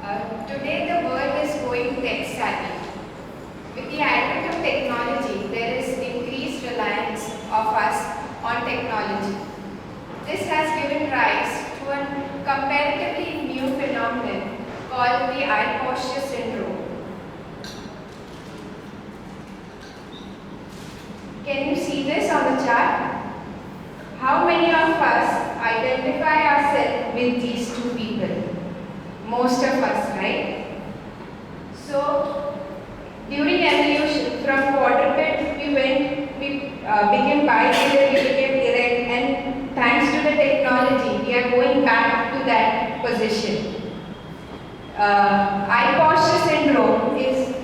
Today the world is going tech savvy. With the advent of technology, there is increased reliance of us on technology. This has given rise to a comparatively new phenomenon called the eye posture syndrome. Can you see this on the chart? How many of us identify ourselves with these two people? Most of us, right? So, during evolution, from quadruped we became bipedal, we became erect, and thanks to the technology, we are going back to that position. Eye posture syndrome is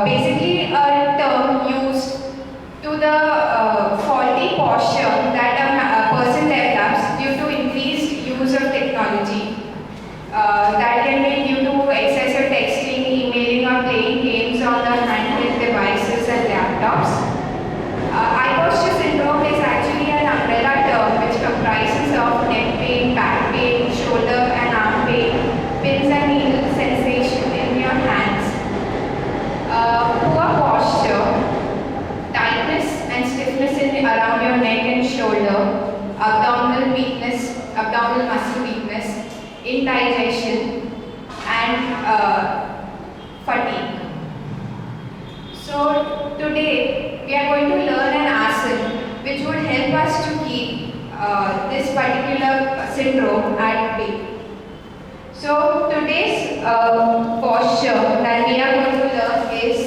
basically a term used to the faulty posture that a person develops due to increased use of technology. That can be due to excessive texting, emailing, or playing games on the handheld devices and laptops. Eye posture syndrome is actually an umbrella term which comprises of neck pain, back pain, shoulder and arm pain, pins and needle sensation in your hands, poor posture, tightness and stiffness around your neck and shoulder, abdominal weakness, abdominal muscle weakness, indigestion and fatigue. So today we are going to learn an asana which would help us to keep this particular syndrome at bay. So today's posture that we are going to learn is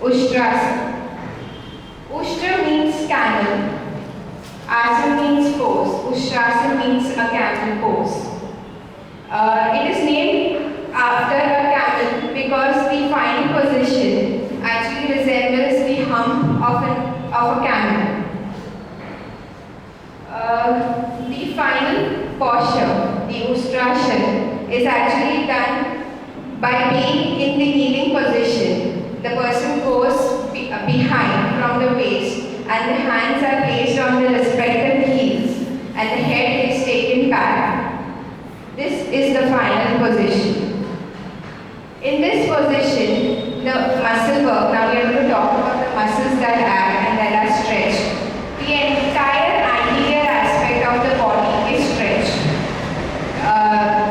Ushtrasana. Ushtra means camel. Asana means pose. Ushtrasana means a camel pose. It is named after a camel because the final position actually resembles the hump of a camel. The final posture, the Ushtrasana, is actually done by being in the kneeling position. The person goes behind from the waist, and the hands are placed on the respective heels and the head is taken back. This is the final position. In this position, the muscle work, now we are going to talk about the muscles that act and that are stretched. The entire anterior aspect of the body is stretched.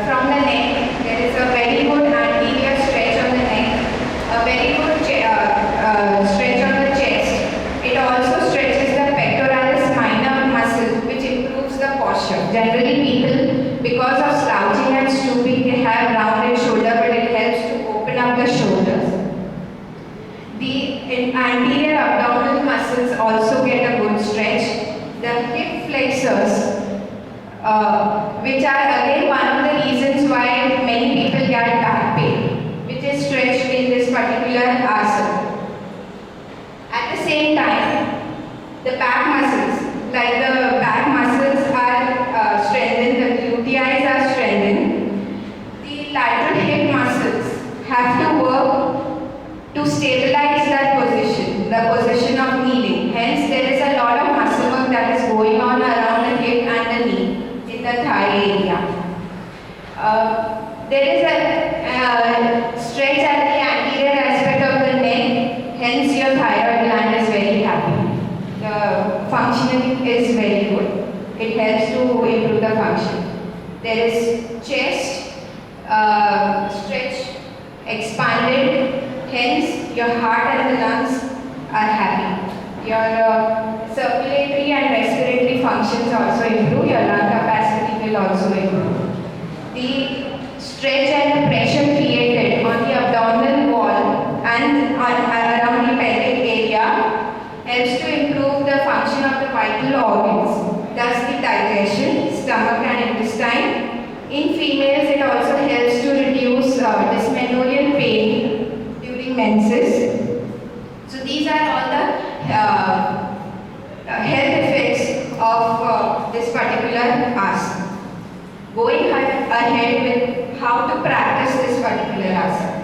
From the neck, there is a very good anterior stretch on the neck, a very good stretch on the chest. It also stretches the pectoralis minor muscle, which improves the posture. Generally, people, because of slouching and stooping, they have rounded shoulder, but it helps to open up the shoulders. The anterior abdominal muscles also get a good stretch. The hip flexors, which are again one of the reasons why many people get back pain, which is stretched in this particular asana. At the same time, the back muscles, like the back muscles are strengthened, the glutei are strengthened, the lateral hip muscles have to work to stabilize that position, the position of kneeling. Hence, there is a lot of muscle work that is going on around the hip and the knee, in the thigh area. There is a stretch at the anterior aspect of the neck, hence your thyroid gland is very happy. The functioning is very good. It helps to improve the function. There is chest, stretch, expanded, hence your heart and the lungs are happy. Your circulatory and respiratory functions also improve. Your lung capacity will also improve. The stretch and the pressure created on the abdominal wall and around the pelvic area helps to improve the function of the vital organs, thus the digestion, stomach and intestine. In females, it also helps to reduce dysmenorrhal pain during menses. So these are all the health effects of this particular asana. Going ahead with how to practice this particular asana.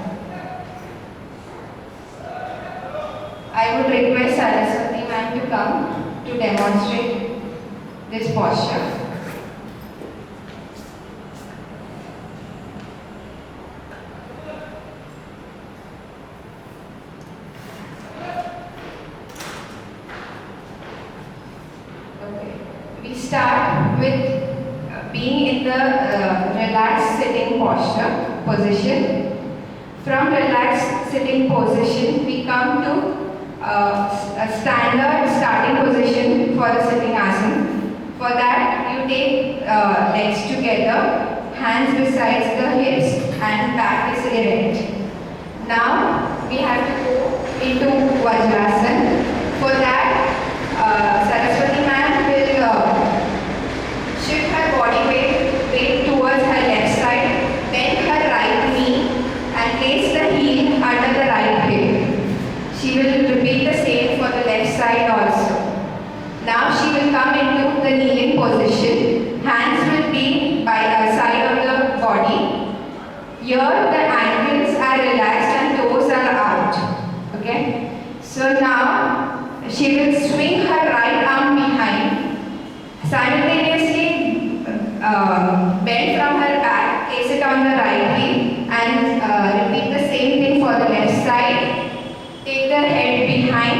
I would request Saraswati ma'am to come to demonstrate this posture. start with being in the relaxed sitting posture position. From relaxed sitting position, we come to a standard starting position for the sitting asana. For that, you take legs together, hands besides the hips, and back is erect. Now, we have to go into Vajrasana. For that, Saraswati ma'am will shift her body weight towards her left side, bend her right knee, and place the heel under the right hip. She will repeat the same for the left side also. Now she will come into the kneeling position. Hands will be by the side of the body. Here the ankles are relaxed and toes are out. Okay. So now she will swing her right arm behind. Simultaneously bend from her back, place it on the right heel, and repeat the same thing for the left side. Take the head behind.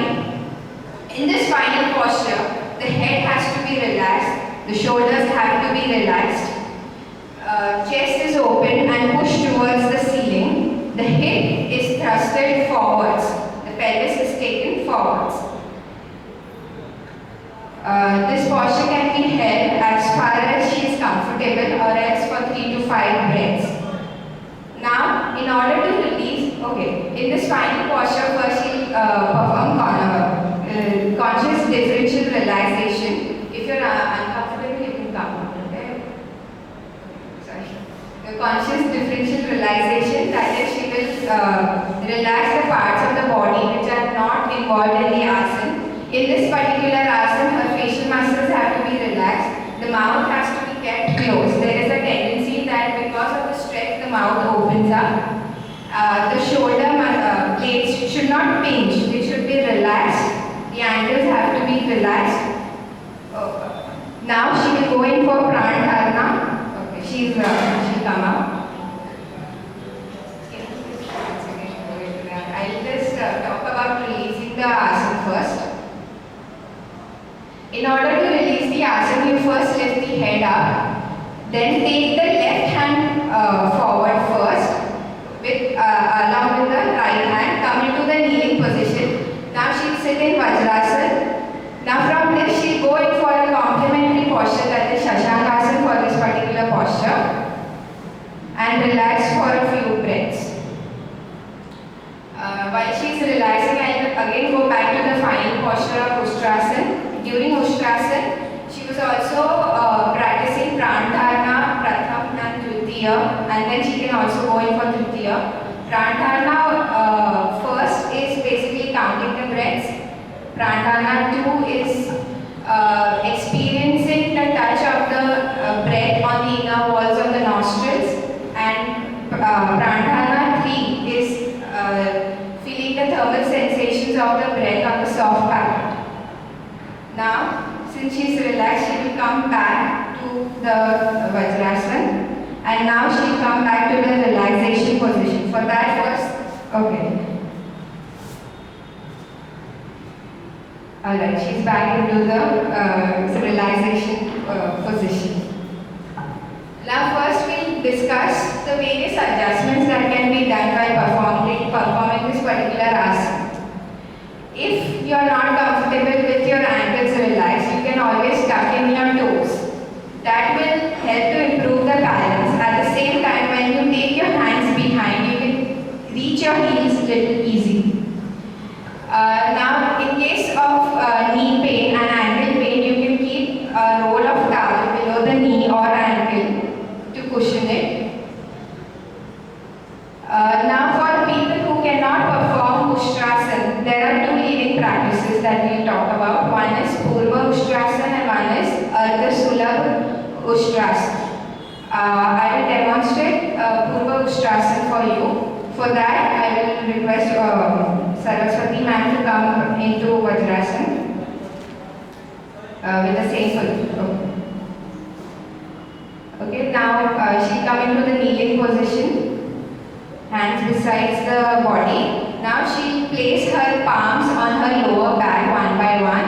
In this final posture, the head has to be relaxed, the shoulders have to be relaxed, chest is open and pushed towards the ceiling, the hip is thrusted forwards, the pelvis is taken forwards. This posture can be held as far as she is comfortable or else for 3 to 5 breaths. Now, in order to release, in this final posture, first she'll perform conscious differential relaxation. If you're uncomfortable, you can come. Okay? Sorry. The conscious differential relaxation, that is, she will relax the parts of the body which are not involved in the asana. In this particular asana, her facial muscles have to be relaxed. The mouth has to be kept closed. There is a tendency that because of the stretch, the mouth opens up. The shoulder blades should not pinch. They should be relaxed. The ankles have to be relaxed. Now she will go in for Pranadharana. Okay, she'll come out. I'll just talk about releasing the asana first. In order to release the asana, you first lift the head up. Then take the left hand forward first, along with the right hand. Come into the kneeling position. Now she'll sit in Vajrasana. Now from this she'll go in for a complementary posture, that is Shashankasana for this particular posture, and relax for a few breaths. While she's relaxing, I'll again go back to the final posture of Ustrasana. During Ustrasana, she was also practicing Pranadharana, Pratham and Dvitiya, and then she can also go in for Tritiya. Pranadharana first is basically counting the breaths. Pranadharana 2 is experiencing the touch of the breath on the inner walls of the nostrils, and Pranadharana 3 is feeling the thermal sensations of the breath on the soft palate. Now, since she is relaxed, she will come back to the Vajrasana, and now she will come back to the relaxation position. For that first, Alright, she's back into the relaxation position. Now first we'll discuss the various adjustments that can be done by performing this particular asana. If you are not comfortable with your ankles relaxed, you can always tuck in your toes. That will help to improve the balance. At the same time, when you take your hands behind, you can reach your heels a little easy. Now, in case of knee pain and ankle pain, you can keep a roll of towel below the knee or ankle to cushion it. Now, for people who cannot perform Ustrasana, there are two leading practices that we'll talk about. One is Purva Ustrasana and one is Ardha Sulabh Ustrasana. I will demonstrate Purva Ustrasana for you. For that, I will request Saraswati ma'am to come into Vajrasana with the same position. Okay, now she'll come into the kneeling position, hands besides the body. Now she'll place her palms on her lower back one by one,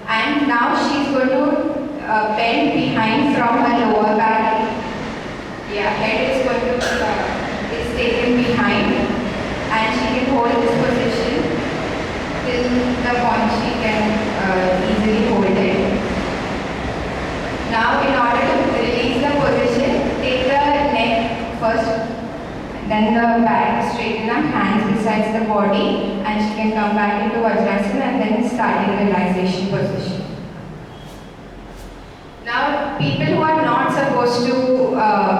and now she's going to bend behind from her lower back. Yeah, head is going to is taken behind, and she can hold this position till the point she can easily hold it. Now, in order to release the position, take the neck first, then the back, straighten up, hands besides the body, and she can come back into Vajrasana and then start in relaxation position. Now, people who are not supposed to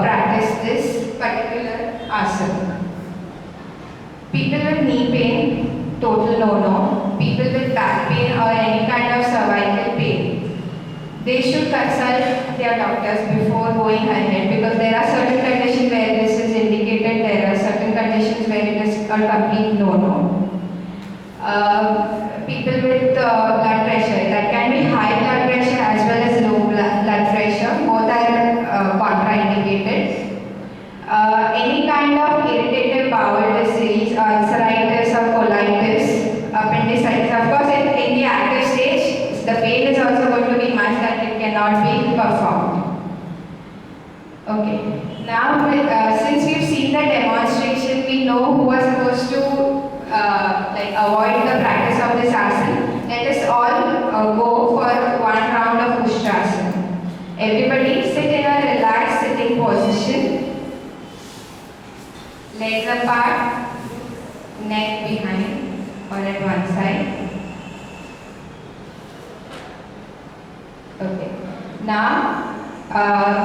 practice this particular asana. People with knee pain, total no-no. People with back pain or any kind of cervical pain, they should consult their doctors before going ahead, because there are certain conditions where this is indicated, there are certain conditions where it is a complete no-no. People with blood pressure, that can be high blood pressure as well as low blood pressure, both are contraindicated. Any kind of irritative bowel disease, ulceritis or colitis, appendicitis, of course in the active stage, the pain is also going to be much that it cannot be performed. Okay, now since we've seen the demonstration, we know who are supposed to avoid the practice of this asana. Let us all go for one round of Ustrasana. Everybody sit in a relaxed sitting position. Legs apart, neck behind or at one side. Okay. Now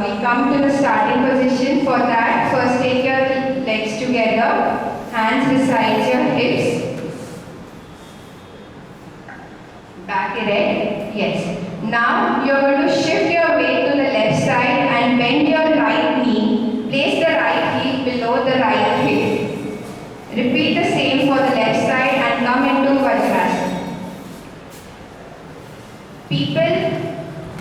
we come to the starting position. For that, first take your legs together. Hands beside your hips. Back erect. Yes. Now you are going to shift your weight to the left side and bend your right knee. Place the right heel below the right hip. Repeat the same for the left side and come into Vajrasana. People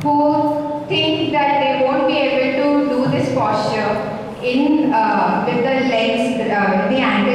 who think that they won't be able to do this posture with the legs, the ankle